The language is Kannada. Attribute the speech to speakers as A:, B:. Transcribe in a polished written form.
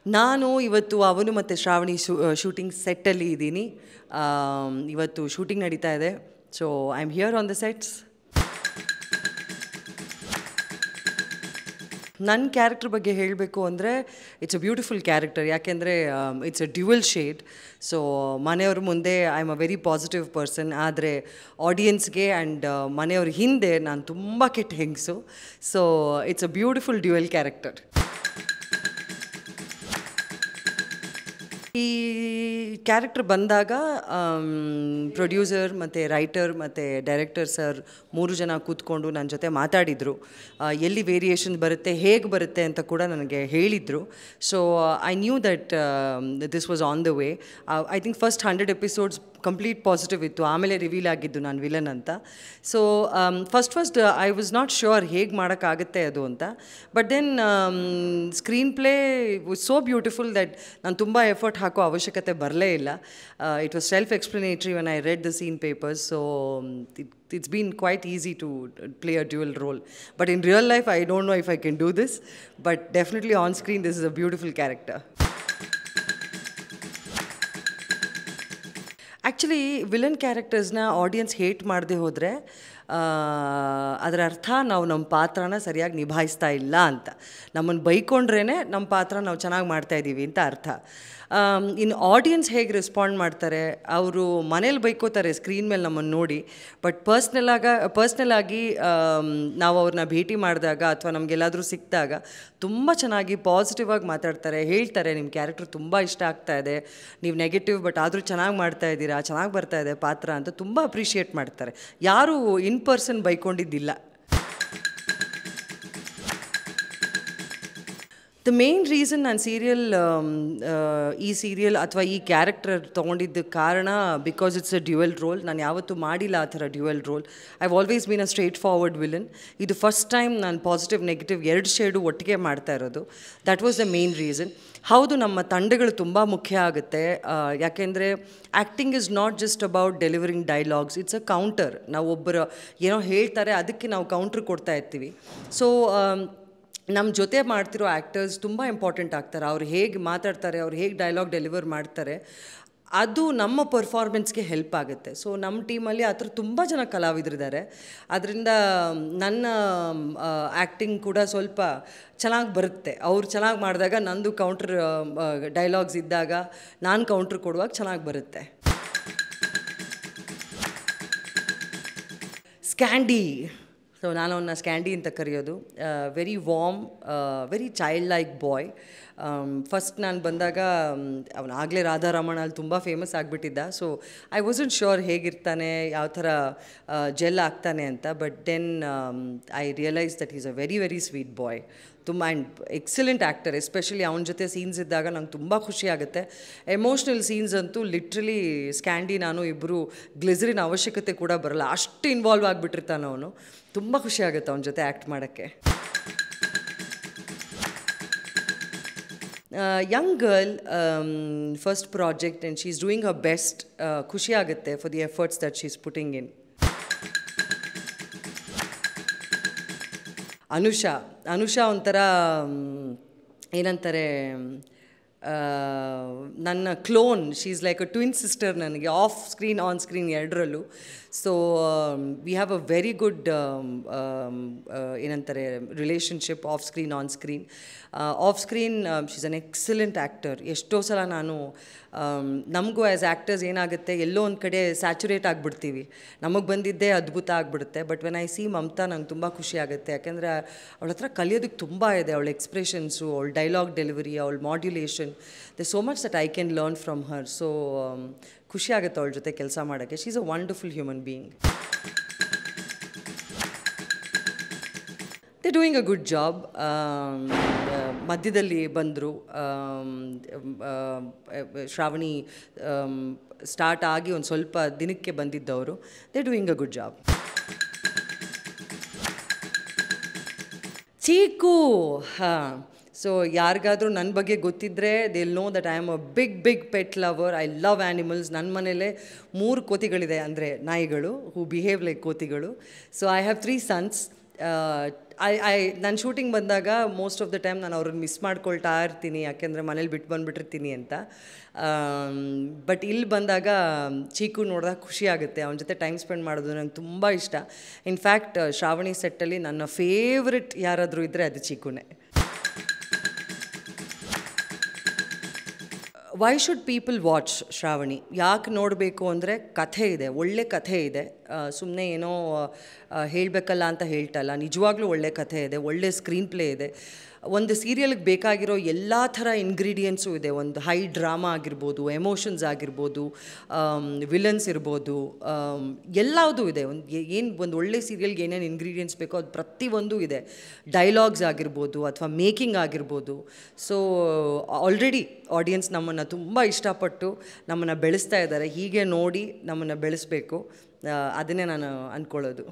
A: ನಾನು ಇವತ್ತು ಅವನು ಮತ್ತು ಶ್ರಾವಣಿ ಶೂಟಿಂಗ್ ಸೆಟ್ಟಲ್ಲಿ ಇದ್ದೀನಿ. ಇವತ್ತು ಶೂಟಿಂಗ್ ನಡೀತಾ ಇದೆ. So I am here on the sets. ನನ್ನ ಕ್ಯಾರೆಕ್ಟರ್ ಬಗ್ಗೆ ಹೇಳಬೇಕು ಅಂದರೆ ಇಟ್ಸ್ ಅ ಬ್ಯೂಟಿಫುಲ್ ಕ್ಯಾರೆಕ್ಟರ್. ಯಾಕೆಂದರೆ it's a dual shade. So ಮನೆಯವ್ರ ಮುಂದೆ I am a very positive person, ಆದರೆ ಆಡಿಯನ್ಸ್ಗೆ ಆ್ಯಂಡ್ ಮನೆಯವ್ರ ಹಿಂದೆ ನಾನು ತುಂಬ ಕೆಟ್ಟ ಹೆಂಗಸು. So it's a beautiful dual character. ಈ ಕ್ಯಾರೆಕ್ಟರ್ ಬಂದಾಗ ಪ್ರೊಡ್ಯೂಸರ್ ಮತ್ತು ರೈಟರ್ ಮತ್ತು ಡೈರೆಕ್ಟರ್ ಸರ್ 3 ಜನ ಕೂತ್ಕೊಂಡು ನನ್ನ ಜೊತೆ ಮಾತಾಡಿದರು. ಎಲ್ಲಿ ವೇರಿಯೇಷನ್ ಬರುತ್ತೆ, ಹೇಗೆ ಬರುತ್ತೆ ಅಂತ ಕೂಡ ನನಗೆ ಹೇಳಿದರು. So I knew that this was on the way. I think first 100 episodes complete positive ಇತ್ತು. ಆಮೇಲೆ ರಿವೀಲ್ ಆಗಿದ್ದು ನಾನು ವಿಲನ್ ಅಂತ. So first I was not sure ಹೇಗೆ ಮಾಡೋಕ್ಕಾಗುತ್ತೆ ಅದು ಅಂತ. But then screenplay was so beautiful that ನಾನು ತುಂಬ ಎಫರ್ಟ್ ಹಾಕೋ ಅವಶ್ಯಕತೆ ಬರಲೇ ಇಲ್ಲ. It was self explanatory when I read the scene papers. ಸೊ it's been quite easy to play a dual role. But in real life, I don't know if I can do this. But definitely on screen, this is a beautiful character. Actually villain ಕ್ಯಾರೆಕ್ಟರ್ಸ್ನ ಆಡಿಯನ್ಸ್ ಹೇಟ್ ಮಾಡದೆ ಹೋದರೆ ಅದರ ಅರ್ಥ ನಾವು ನಮ್ಮ ಪಾತ್ರನ ಸರಿಯಾಗಿ ನಿಭಾಯಿಸ್ತಾ ಇಲ್ಲ ಅಂತ. ನಮ್ಮನ್ನು ಬೈಕೊಂಡ್ರೇ ನಮ್ಮ ಪಾತ್ರ ನಾವು ಚೆನ್ನಾಗಿ ಮಾಡ್ತಾಯಿದ್ದೀವಿ ಅಂತ ಅರ್ಥ. ಇನ್ನು ಆಡಿಯನ್ಸ್ ಹೇಗೆ ರೆಸ್ಪಾಂಡ್ ಮಾಡ್ತಾರೆ, ಅವರು ಮನೇಲಿ ಬೈಕೋತಾರೆ ಸ್ಕ್ರೀನ್ ಮೇಲೆ ನಮ್ಮನ್ನು ನೋಡಿ. ಬಟ್ ಪರ್ಸ್ನಲ್ ಆಗಿ ನಾವು ಅವ್ರನ್ನ ಭೇಟಿ ಮಾಡಿದಾಗ ಅಥವಾ ನಮಗೆಲ್ಲಾದರೂ ಸಿಕ್ಕಿದಾಗ ತುಂಬ ಚೆನ್ನಾಗಿ ಪಾಸಿಟಿವ್ ಆಗಿ ಮಾತಾಡ್ತಾರೆ, ಹೇಳ್ತಾರೆ ನಿಮ್ಮ ಕ್ಯಾರೆಕ್ಟರ್ ತುಂಬ ಇಷ್ಟ ಆಗ್ತಾ ಇದೆ, ನೀವು ನೆಗೆಟಿವ್ ಬಟ್ ಆದರೂ ಚೆನ್ನಾಗಿ ಮಾಡ್ತಾ ಇದ್ದೀರಾ, ಚೆನ್ನಾಗಿ ಬರ್ತಾ ಇದೆ ಪಾತ್ರ ಅಂತ ತುಂಬ ಅಪ್ರಿಷಿಯೇಟ್ ಮಾಡ್ತಾರೆ. ಯಾರೂ ಇನ್ ಪರ್ಸನ್ ಬೈಕೊಂಡಿದ್ದಿಲ್ಲ. ದ ಮೇನ್ ರೀಸನ್ ನಾನು ಈ ಸೀರಿಯಲ್ ಅಥವಾ ಈ ಕ್ಯಾರೆಕ್ಟರ್ ತೊಗೊಂಡಿದ್ದಕ್ಕೆ ಕಾರಣ because it's a dual role. ನಾನು ಯಾವತ್ತೂ ಮಾಡಿಲ್ಲ ಆ ಥರ dual role. I always been a straightforward villain. ಇದು ಫಸ್ಟ್ ಟೈಮ್ ನಾನು ಪಾಸಿಟಿವ್ ನೆಗೆಟಿವ್ 2 ಶೇಡು ಒಟ್ಟಿಗೆ ಮಾಡ್ತಾ ಇರೋದು. That was the main reason. ಹೌದು, ನಮ್ಮ ತಂಡಗಳು ತುಂಬ ಮುಖ್ಯ ಆಗುತ್ತೆ. ಯಾಕೆಂದರೆ acting is not just about delivering dialogues, it's a counter. ನಾವು ಒಬ್ಬರು ಏನೋ ಹೇಳ್ತಾರೆ, ಅದಕ್ಕೆ ನಾವು ಕೌಂಟ್ರ್ ಕೊಡ್ತಾ ಇರ್ತೀವಿ. ಸೊ ನಮ್ಮ ಜೊತೆ ಮಾಡ್ತಿರೋ ಆ್ಯಕ್ಟರ್ಸ್ ತುಂಬ ಇಂಪಾರ್ಟೆಂಟ್ ಆಗ್ತಾರೆ. ಅವ್ರು ಹೇಗೆ ಮಾತಾಡ್ತಾರೆ, ಅವ್ರು ಹೇಗೆ ಡೈಲಾಗ್ ಡೆಲಿವರ್ ಮಾಡ್ತಾರೆ, ಅದು ನಮ್ಮ ಪರ್ಫಾರ್ಮೆನ್ಸ್ಗೆ ಹೆಲ್ಪ್ ಆಗುತ್ತೆ. ಸೊ ನಮ್ಮ ಟೀಮಲ್ಲಿ ಆ ಥರ ತುಂಬ ಜನ ಕಲಾವಿದರಿದ್ದಾರೆ. ಅದರಿಂದ ನನ್ನ ಆ್ಯಕ್ಟಿಂಗ್ ಕೂಡ ಸ್ವಲ್ಪ ಚೆನ್ನಾಗಿ ಬರುತ್ತೆ. ಅವ್ರು ಚೆನ್ನಾಗಿ ಮಾಡಿದಾಗ ನಂದು ಕೌಂಟ್ರ್ ಡೈಲಾಗ್ಸ್ ಇದ್ದಾಗ ನಾನು ಕೌಂಟ್ರ್ ಕೊಡುವಾಗ ಚೆನ್ನಾಗಿ ಬರುತ್ತೆ. ಸ್ಕ್ಯಾಂಡಿ, ಸೊ ನಾನು ಅವನ್ನ ಸ್ಕ್ಯಾಂಡಿ ಅಂತ ಕರೆಯೋದು. Very warm, very child like boy. First ನಾನು ಬಂದಾಗ ಅವನಾಗಲೇ ರಾಧಾರಮಣಲ್ಲಿ ತುಂಬ ಫೇಮಸ್ ಆಗಿಬಿಟ್ಟಿದ್ದ. ಸೊ ಐ ವಾಸಂಟ್ ಶ್ಯೂರ್ ಹೇಗಿರ್ತಾನೆ, ಯಾವ ಥರ ಜೆಲ್ ಆಗ್ತಾನೆ ಅಂತ. But then I realise that is a very very sweet boy. ತುಂಬ ಆ್ಯಂಡ್ ಎಕ್ಸಲೆಂಟ್ ಆ್ಯಕ್ಟರ್. ಎಸ್ಪೆಷಲಿ ಅವನ ಜೊತೆ ಸೀನ್ಸ್ ಇದ್ದಾಗ ನಂಗೆ ತುಂಬ ಖುಷಿ ಆಗುತ್ತೆ. ಎಮೋಷ್ನಲ್ ಸೀನ್ಸ್ ಅಂತೂ ಲಿಟ್ರಲಿ ಸ್ಕ್ಯಾಂಡಿ ನಾನು ಇಬ್ಬರು ಗ್ಲಿಸರಿನ ಅವಶ್ಯಕತೆ ಕೂಡ ಬರಲ್ಲ, ಅಷ್ಟು ಇನ್ವಾಲ್ವ್ ಆಗಿಬಿಟ್ಟಿರ್ತಾನೆ ಅವನು. ತುಂಬ ಖುಷಿ ಆಗುತ್ತೆ ಅವನ ಜೊತೆ ಆ್ಯಕ್ಟ್ ಮಾಡೋಕ್ಕೆ. young girl, first project, and she's doing her best. ಖುಷಿ ಆಗುತ್ತೆ for the efforts that she's putting in. Anusha ಒಂಥರ ಏನಂತಾರೆ, ನನ್ನ clone. She is like a twin sister ನನಗೆ, ಆಫ್ ಸ್ಕ್ರೀನ್ ಆನ್ ಸ್ಕ್ರೀನ್ ಎರಡರಲ್ಲೂ. So we have a very good ಏನಂತಾರೆ relationship, off screen on screen. Off screen she is an excellent actor. ಎಷ್ಟೋ ಸಲ ನಾನು ನಮಗೂ ಆ್ಯಸ್ ಆ್ಯಕ್ಟರ್ಸ್ ಏನಾಗುತ್ತೆ, ಎಲ್ಲೋ ಒಂದು ಕಡೆ ಸ್ಯಾಚುರೇಟ್ ಆಗಿಬಿಡ್ತೀವಿ, ನಮಗೆ ಬಂದಿದ್ದೇ ಅದ್ಭುತ ಆಗಿಬಿಡುತ್ತೆ. But when I C Mamata ನಂಗೆ ತುಂಬ ಖುಷಿ ಆಗುತ್ತೆ. ಯಾಕೆಂದರೆ ಅವಳ ಹತ್ರ ಕಲಿಯೋದಕ್ಕೆ ತುಂಬ ಇದೆ. ಅವಳ ಎಕ್ಸ್ಪ್ರೆಷನ್ಸು, ಅವಳ ಡೈಲಾಗ್ ಡೆಲಿವರಿ, ಅವಳ modulation, they so much that I can learn from her. So ಖುಷಿ ಆಗುತ್ತೆ ಅವಳ ಜೊತೆ ಕೆಲಸ ಮಾಡೋಕ್ಕೆ. She is a wonderful human being. They doing a good job. ಮಧ್ಯದಲ್ಲಿ ಬಂದರು, ಶ್ರಾವಣಿ ಸ್ಟಾರ್ಟ್ ಆಗಿ ಒಂದು ಸ್ವಲ್ಪ ದಿನಕ್ಕೆ ಬಂದಿದ್ದವರು. They doing a good job. Cheeku, ಹಾಂ. ಸೊ ಯಾರಿಗಾದರೂ ನನ್ನ ಬಗ್ಗೆ ಗೊತ್ತಿದ್ದರೆ they will know that I am a big pet lover. I love animals. ನನ್ನ ಮನೇಲೆ 3 ಕೋತಿಗಳಿದೆ, ಅಂದರೆ ನಾಯಿಗಳು, ಹೂ ಬಿಹೇವ್ ಲೈಕ್ ಕೋತಿಗಳು. So I have 3 sons. ನಾನು ಶೂಟಿಂಗ್ ಬಂದಾಗ ಮೋಸ್ಟ್ ಆಫ್ ದ ಟೈಮ್ ನಾನು ಅವ್ರನ್ನ ಮಿಸ್ ಮಾಡ್ಕೊಳ್ತಾ ಇರ್ತೀನಿ, ಯಾಕೆಂದರೆ ಮನೇಲಿ ಬಿಟ್ಟು ಬಂದುಬಿಟ್ಟಿರ್ತೀನಿ ಅಂತ. ಬಟ್ ಇಲ್ಲಿ ಬಂದಾಗ ಚೀಕು ನೋಡಿದಾಗ ಖುಷಿ ಆಗುತ್ತೆ, ಅವನ ಜೊತೆ ಟೈಮ್ ಸ್ಪೆಂಡ್ ಮಾಡೋದು ನಂಗೆ ತುಂಬ ಇಷ್ಟ. ಇನ್ಫ್ಯಾಕ್ಟ್ ಶ್ರಾವಣಿ ಸೆಟ್ಟಲ್ಲಿ ನನ್ನ ಫೇವ್ರೆಟ್ ಯಾರಾದರೂ ಇದ್ದರೆ ಅದು ಚೀಕುನೇ. Why should people watch Shravani? ಯಾಕೆ ನೋಡಬೇಕು ಅಂದರೆ ಕಥೆ ಇದೆ, ಒಳ್ಳೆ ಕಥೆ ಇದೆ. ಸುಮ್ಮನೆ ಏನೋ ಹೇಳಬೇಕಲ್ಲ ಅಂತ ಹೇಳ್ತಲ್ಲ, ನಿಜವಾಗ್ಲೂ ಒಳ್ಳೆ ಕಥೆ ಇದೆ, ಒಳ್ಳೆ ಸ್ಕ್ರೀನ್ ಪ್ಲೇ ಇದೆ. ಒಂದು ಸೀರಿಯಲ್ಗೆ ಬೇಕಾಗಿರೋ ಎಲ್ಲ ಥರ ಇಂಗ್ರೀಡಿಯೆಂಟ್ಸು ಇದೆ. ಒಂದು ಹೈ ಡ್ರಾಮಾ ಆಗಿರ್ಬೋದು, ಎಮೋಷನ್ಸ್ ಆಗಿರ್ಬೋದು, ವಿಲನ್ಸ್ ಇರ್ಬೋದು, ಎಲ್ಲದೂ ಇದೆ. ಒಂದು ಒಳ್ಳೆ ಸೀರಿಯಲ್ಗೆ ಏನೇನು ಇಂಗ್ರೀಡಿಯೆಂಟ್ಸ್ ಬೇಕೋ ಅದು ಪ್ರತಿಯೊಂದು ಇದೆ. ಡೈಲಾಗ್ಸ್ ಆಗಿರ್ಬೋದು ಅಥವಾ ಮೇಕಿಂಗ್ ಆಗಿರ್ಬೋದು. ಸೊ ಆಲ್ರೆಡಿ ಆಡಿಯನ್ಸ್ ನಮ್ಮನ್ನು ತುಂಬ ಇಷ್ಟಪಟ್ಟು ನಮ್ಮನ್ನು ಬೆಳೆಸ್ತಾ ಇದ್ದಾರೆ. ಹೀಗೆ ನೋಡಿ ನಮ್ಮನ್ನು ಬೆಳೆಸಬೇಕು, ಅದನ್ನೇ ನಾನು ಅಂದ್ಕೊಳ್ಳೋದು.